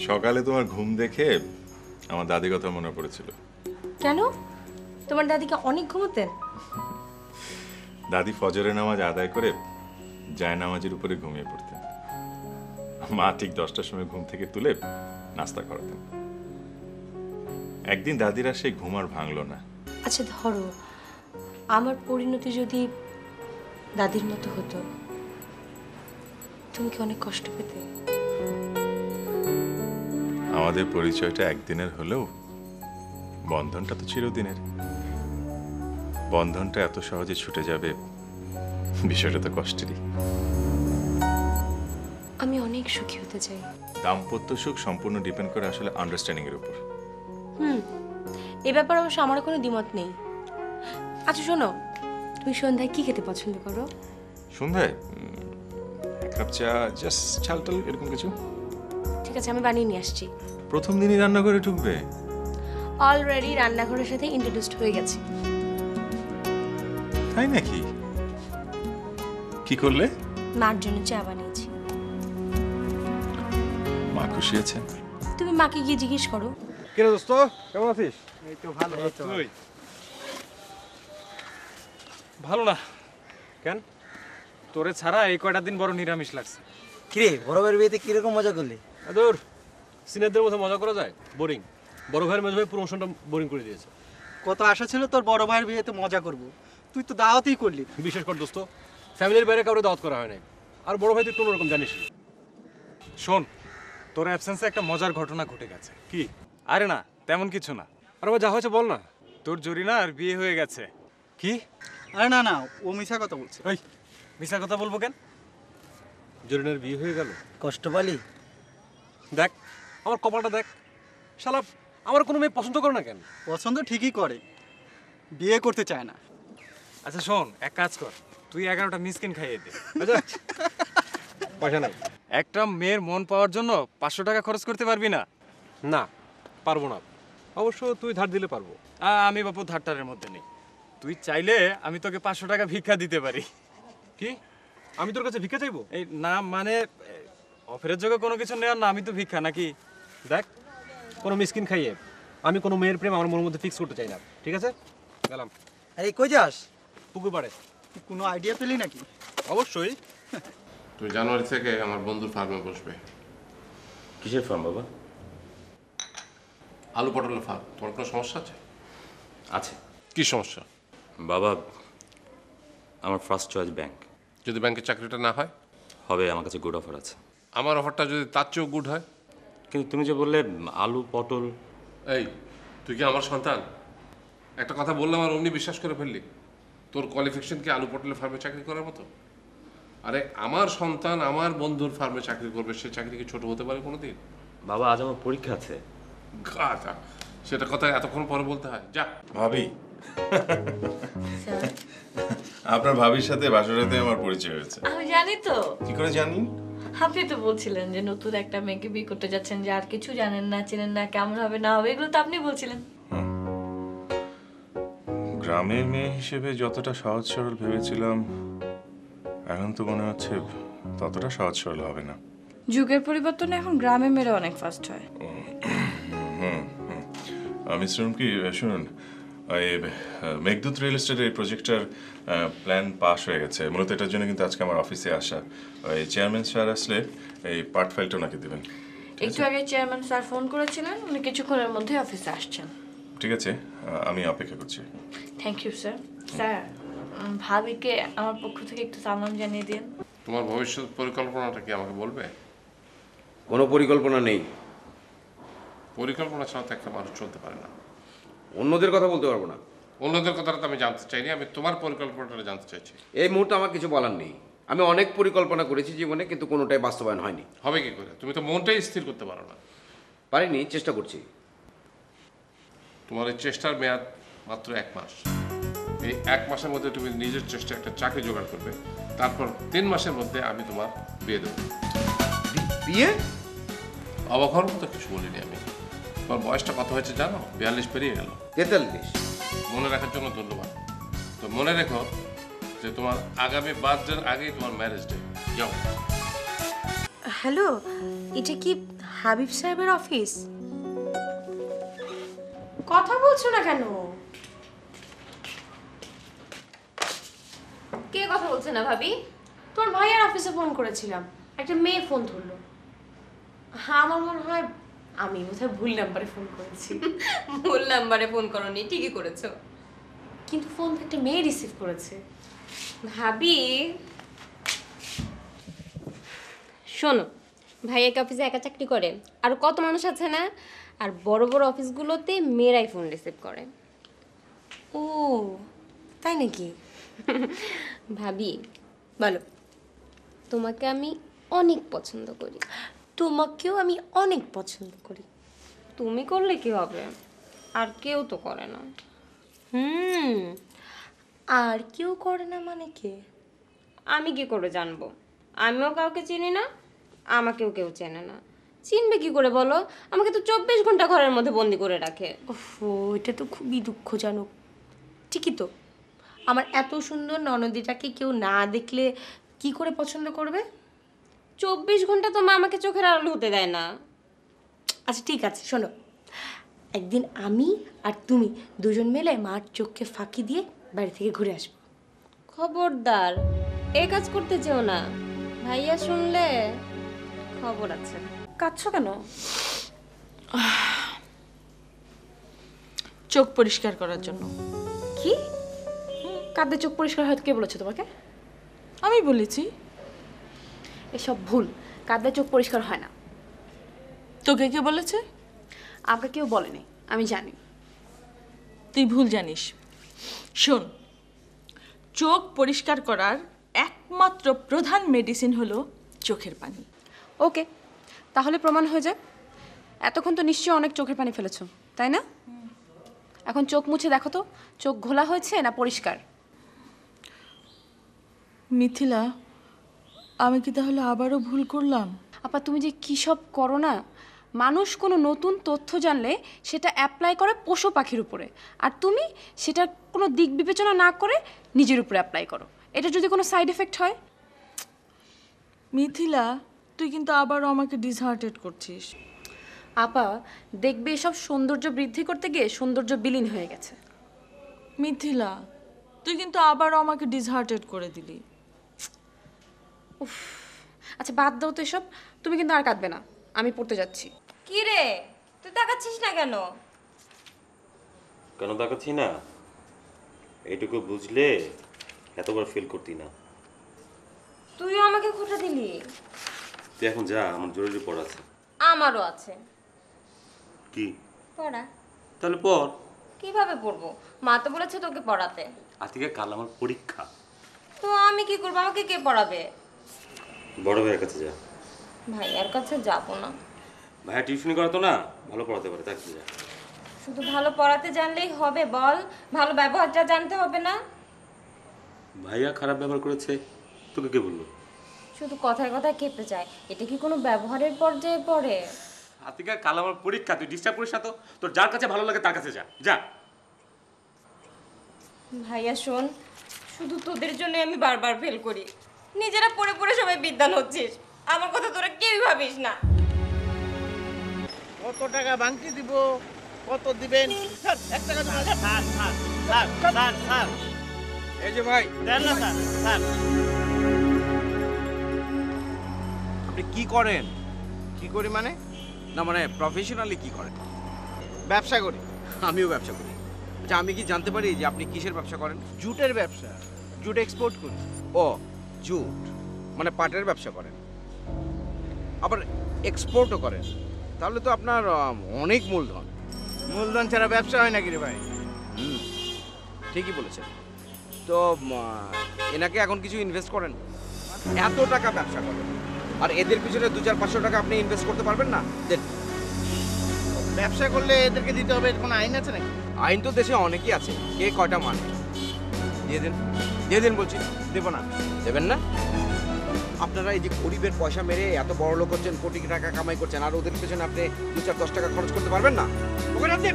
সকালে তোমার ঘুম দেখে আমার দাদি কথা মনে পড়েছিল। কেন? তোমার দাদিকে অনেক ঘুমোতেন? দাদি ফজরের নামাজ আদায় করে জায় নামাজের উপরে ঘুমিয়ে পড়তেন। মা ঠিক 10টার সময় ঘুম থেকে তুলে নাস্তা করাতেন। একদিন দাদিরা সেই ঘুম আর ভাঙল না। আচ্ছা ধরো আমার পরিণতি যদি দাদির মতো হতো, তুমি কি অনেক কষ্ট পেতে? আমাদের পরিচয়টা একদিনের হলেও বন্ধনটা তো চিরদিনের। বন্ধনটা এত সহজে ছুটে যাবে বিষয়টা তো কষ্টেরই। আমি অনেক সুখী হতে চাই। দাম্পত্য সুখ সম্পূর্ণ ডিপেন্ড করে আসলে আন্ডারস্ট্যান্ডিং এর উপর। এ ব্যাপারে অবশ্য আমার কোনো দ্বিমত নেই। আচ্ছা শোনো, তুমি সন্ধ্যায় কি খেতে পছন্দ করো? সন্ধ্যায় এক কাপ চা, জাস্ট ঝালটাল এরকম কিছু। ঠিক আছে, আমি বানিয়ে নিয়ে আসছি। প্রথম দিনই রান্না করে ঢুকবে? অলরেডি রান্নাঘরের সাথে ইন্ট্রোডিউসড হয়ে গেছে। তাই নাকি? কি করলে? মার জন্য চা বানিয়েছি। মা খুশি আছেন? তুমি মাকে গিয়ে জিজ্ঞেস করো। কিরে দোস্ত, কেমন আছিস? এই তো ভালো। তুই ভালো না কেন? তোরে ছাড়া এই কয়টা দিন বড় নিরামিষ লাগছে। কিরে বড় ভাইয়ের বিয়েতে কিরকম মজা করলি? আদর সিনিয়রদের মতো মজা করা যায়? বোরিং। বড় ভাইয়ের মেজ ভাই প্রমোশনটা বোরিং করে দিয়েছে। কত আশা ছিল তোর বড় ভাইয়ের বিয়েতে মজা করব, তুই তো দাওয়াতই করলি। বিশেষ করে দোস্ত, ফ্যামিলির বাইরে কাউরে দাওয়াত করা হয় নাই। আর বড় ভাই তুই কোনো রকম জানিস। শোন, তোর অ্যাবসেন্সে একটা মজার ঘটনা ঘটে গেছে। কি? আরে না, তেমন কিছু না। আর যা হয়েছে বল না। তোর জরিনা আর বিয়ে হয়ে গেছে। কি? আরে না না, ও মিছা কথা বলছে। ওই মিছা কথা বলবো কেন? জরিনার বিয়ে হয়ে গেল। কষ্ট পালি? দেখ আমার কপালটা দেখ, শালা আমার কোনো মেয়ে পছন্দ করে না কেন? পছন্দ ঠিকই করে, বিয়ে করতে চায় না। আচ্ছা শোন, এক কাজ কর, তুই 11টা মিসকিন খাইয়ে দে। আচ্ছা পয়সা নাই। একটা মেয়ের মন পাওয়ার জন্য 500 টাকা খরচ করতে পারবি না? না পারবো না। অবশ্য তুই ধার দিলে পারবো। আমি বাপু ধারটারের মধ্যে নেই। তুই চাইলে আমি তোকে 500 টাকা ভিক্ষা দিতে পারি। কি? আমি তোর কাছে ভিক্ষা চাইবো? এই না মানে অফারের যোগে কোনো কিছু নেওয়ার না, আমি তো ভিক্ষা নাকি? দেখ কোনো মিসকিন খাইয়ে আমি কোনো মেয়ের প্রেম আমার মনের মধ্যে ফিক্স করতে চাই না, ঠিক আছে? গেলাম। আরে কই যাস? পুকুর পাড়ে। কোনো আইডিয়া পেলি নাকি? অবশ্যই। তুই জানুয়ারি থেকে আমার বন্ধুর ফার্মে বসবে। কিসের ফার্ম বাবা? আলু পটলের ফার্ম। তোমার কোনো সমস্যা আছে? আছে। কি সমস্যা? বাবা, আমার ফার্স্ট চয়েস ব্যাংক। যদি ব্যাংকের চাকরিটা না হয়? হবে, আমার কাছে গুড অফার আছে। আমার অফারটা যদি তার চেয়েও গুড হয়? কিন্তু তুমি যে বললে আলু পটল। এই তুই কি আমার সন্তান? একটা কথা বললাম আর অমনি বিশ্বাস করে ফেললি? তোর কোয়ালিফিকেশন কি আলু পটলের ফার্মে চাকরি করার মতো? আরে আমার সন্তান আমার বন্ধুর ফার্মে চাকরি করবে, সে চাকরি কি ছোট হতে পারে কোনোদিন? বাবা আজ আমার পরীক্ষা আছে। গাধা, সেটা কথা এতক্ষণ পরে বলতে হয়? যা। ভাবি, আপনার ভাবির সাথে বাসরাতে আমার পরিচয় হয়েছে। আমি জানি তো। কি করে জানি? আপনি তো বলছিলেন যে নতুন একটা মেয়েকে বিয়ে করতে যাচ্ছেন, যে আর কিছু জানেন না, চেনেন না, কেমন হবে না হবে, এগুলো তো আপনি বলছিলেন। গ্রামের মেয়ে হিসেবে যতটা সহজ সরল ভেবেছিলাম, এখন তো মনে হচ্ছে ততটা সহজ সরল হবে না। যুগের পরিবর্তনে এখন গ্রামে মেয়েরা অনেক ফাস্ট হয়। মিস্টার রুমকি, শুনুন, এই মেঘদূত রিয়েল এস্টেটের এই প্রজেক্টটার প্ল্যান পাস হয়ে গেছে। মূলত এটার জন্য কিন্তু আজকে আমার অফিসে আসা। এই চেয়ারম্যান স্যার আসলে এই পার্ট ফাইলটা ওনাকে দেবেন। একটু আগে চেয়ারম্যান স্যার ফোন করেছিলেন, উনি কিছুক্ষণের মধ্যে অফিসে আসছেন। ঠিক আছে, আমি অপেক্ষা করছি। Thank you sir. স্যার, ভাবিকে আমার পক্ষ থেকে একটু সালাম জানিয়ে দিন। তোমার ভবিষ্যৎ পরিকল্পনাটা কি আমাকে বলবে? কোনো পরিকল্পনা নেই। পরিকল্পনা ছাড়া তো একটা মানুষ চলতে পারে না। অন্যদের কথা বলতে পারবো না। অন্যদের কথাটা তো আমি জানতে চাইনি, আমি তোমার পরিকল্পনাটা জানতে চাইছি। এই মুহূর্তে আমার কিছু বলার নেই। আমি অনেক পরিকল্পনা করেছি জীবনে, কিন্তু কোনোটাই বাস্তবায়ন হয়নি। হবে কি করে? তুমি তো মনটাই স্থির করতে পারো না। পারিনি, চেষ্টা করছি। তোমার এই চেষ্টার মেয়াদ মাত্র 1 মাস। এই 1 মাসের মধ্যে তুমি নিজের চেষ্টা একটা চাকরি জোগাড় করবে, তারপর 3 মাসের মধ্যে আমি তোমার বিয়ে দেবো। বিয়ে? অবাক হওয়ার মতো কিছু বলিনি আমি। তোমার বয়সটা কত হয়েছে জানো? 42 পেরিয়ে গেল। 43। মনে রাখার জন্য ধন্যবাদ। তো মনে রেখো যে তোমার আগামী বার্থডের আগেই তোমার ম্যারেজ ডে। যাও। হ্যালো, এটা কি হাবিব সাহেবের অফিস? কথা বলছো না কেন? কে কথা বলছে না ভাবি? তোমার ভাইয়ার অফিসে ফোন করেছিলাম, একটা মেয়ে ফোন ধরলো। হ্যাঁ, আমার মনে হয় আমি বোধহয় ভুল নাম্বারে ফোন করেছি। ভুল নাম্বারে ফোন করনি, ঠিকই করেছো। কিন্তু ফোন তো একটা মেয়ে রিসিভ করেছে। ভাবি শোনো, ভাইয়া কি অফিসে একা চাকরি করে? আর কত মানুষ আছে না? আর বড় বড় অফিসগুলোতে মেয়েরাই ফোন রিসিভ করে। ও তাই নাকি? ভাবি বলো, তোমাকে আমি অনেক পছন্দ করি। তোমাকেও আমি অনেক পছন্দ করি। তুমি করলে কি হবে? আর কেউ তো করে না। আর কেউ করে না মানে কে? আমি কি করে জানবো? আমিও কাউকে চিনি না, আমাকেও কেউ চেনে না। চিনবে কি করে বলো? আমাকে তো 24 ঘন্টা ঘরের মধ্যে বন্দি করে রাখে। ওহো, এটা তো খুবই দুঃখজনক। ঠিকই তো, আমার এত সুন্দর ননদিটাকে কেউ না দেখলে কি করে পছন্দ করবে? 24 ঘন্টা তো মা আমাকে চোখের আড়াল হতে দেয় না। আচ্ছা ঠিক আছে, শোনো, একদিন আমি আর তুমি দুজন মিলে মার চোখকে ফাঁকি দিয়ে বাড়ি থেকে ঘুরে আসবো। খবরদার এই কাজ করতে চেও না, ভাইয়া শুনলে খবর আছে। কাঁদছো কেন? চোখ পরিষ্কার করার জন্য। কি? কাঁদে চোখ পরিষ্কার হয়? কে বলেছে তোমাকে? আমি বলেছি। এসব ভুল, কাঁদলে চোখ পরিষ্কার হয় না। তোকে কে বলেছে? আমাকে কেউ বলেনি, আমি জানি। তুই ভুল জানিস। শোন, চোখ পরিষ্কার করার একমাত্র প্রধান মেডিসিন হলো চোখের পানি। ওকে, তাহলে প্রমাণ হয়ে যায়। এতক্ষণ তো নিশ্চয়ই অনেক চোখের পানি ফেলেছো, তাই না? এখন চোখ মুছে দেখো তো, চোখ ঘোলা হয়েছে না পরিষ্কার? মিথিলা, আমি কি তাহলে আবারও ভুল করলাম? আপা, তুমি যে কী সব করো না। মানুষ কোনো নতুন তথ্য জানলে সেটা অ্যাপ্লাই করে পশু পাখির উপরে, আর তুমি সেটা কোনো দিক বিবেচনা না করে নিজের উপরে অ্যাপ্লাই করো। এটা যদি কোনো সাইড এফেক্ট হয়? মিথিলা, তুই কিন্তু আবারও আমাকে ডিসহার্টেড করছিস। আপা, দেখবে এসব সৌন্দর্য বৃদ্ধি করতে গিয়ে সৌন্দর্য বিলীন হয়ে গেছে। মিথিলা, তুই কিন্তু আবারও আমাকে ডিসহার্টেড করে দিলি। আচ্ছা বাদ দাও তো এসব, তুমি কিন্তু আর কাঁদবে না, আমি পড়তে যাচ্ছি। কি রে, তুই তাকাচ্ছিস না কেন? কেন তাকাচ্ছি না? এইটুকু বুঝলে এতবার ফিল করতি না। তুইও আমাকে খোঁটা দিলি। তুই এখন যা, আমার জরুরি পড়া আছে। আমারও আছে। কি? পড়া। তাহলে পড়। কিভাবে পড়বো? মা তো বলেছে তোকে পড়াতে। আজকে কাল আমার পরীক্ষা। তো আমি কি করবো? আমাকে কে পড়াবে? বড় ভাইয়ের কাছে যা। ভাইয়ার কাছে যাবো না। ভাইয়া টিউশনি করাতো না, ভালো পড়াতে পারে, তাই যা। শুধু ভালো পড়াতে জানলেই হবে বল? ভালো ব্যবহারটা জানতে হবে না? ভাইয়া খারাপ ব্যবহার করেছে, তোকে কে বললো? শুধু কথায় কথায় খেপে যায়, এটা কি কোনো ব্যবহারের পর্যায়ে পড়ে? আতিকা, কাল আমার পরীক্ষা, তুই ডিস্টার্ব করিস না তো। তোর যার কাছে ভালো লাগে তার কাছে যা, যা। ভাইয়া শোন, শুধু তোদের জন্য আমি বারবার ফেল করি। নিজেরা পড়ে পড়ে সবাই বিদ্যান হচ্ছিস, আমার কথা তোরা কেউই ভাবিস না। কত টাকা বাংকি দিব? কত দিবেন? স্যার 1 টাকা দেন। স্যার স্যার স্যার স্যার এই যে ভাই, দেন না স্যার। স্যার আপনি কি করেন? কি করি মানে? না মানে প্রফেশনালি কি করেন? ব্যবসা করি। আমিও ব্যবসা করি। আচ্ছা, আমি কি জানতে পারি যে আপনি কিসের ব্যবসা করেন? জুটের ব্যবসা, জুট এক্সপোর্ট করি। ও, জুট মানে পাটের ব্যবসা করেন, আবার এক্সপোর্টও করেন। তাহলে তো আপনার অনেক মূলধন। মূলধন ছাড়া ব্যবসা হয় নাকি রে ভাই? ঠিকই বলেছেন। তো এনাকে এখন কিছু ইনভেস্ট করেন। এত টাকা ব্যবসা করেন, আর এদের পিছনে 200-500 টাকা আপনি ইনভেস্ট করতে পারবেন না? দেন। ব্যবসা করলে এদেরকে দিতে হবে, এর কোনো আইন আছে নাকি? আইন তো দেশে অনেকই আছে, কে কয়টা মানে। দিয়ে দিন, দিয়ে দিন বলছি। দেবো না। দেবেন না? আপনারা এই যে গরিবের পয়সা মেরে এত বড় লোক হচ্ছেন, কোটি টাকা কামাই করছেন, আর ওদের পেছনে আপনি 2-4-10 টাকা খরচ করতে পারবেন না? ওখানে আপনি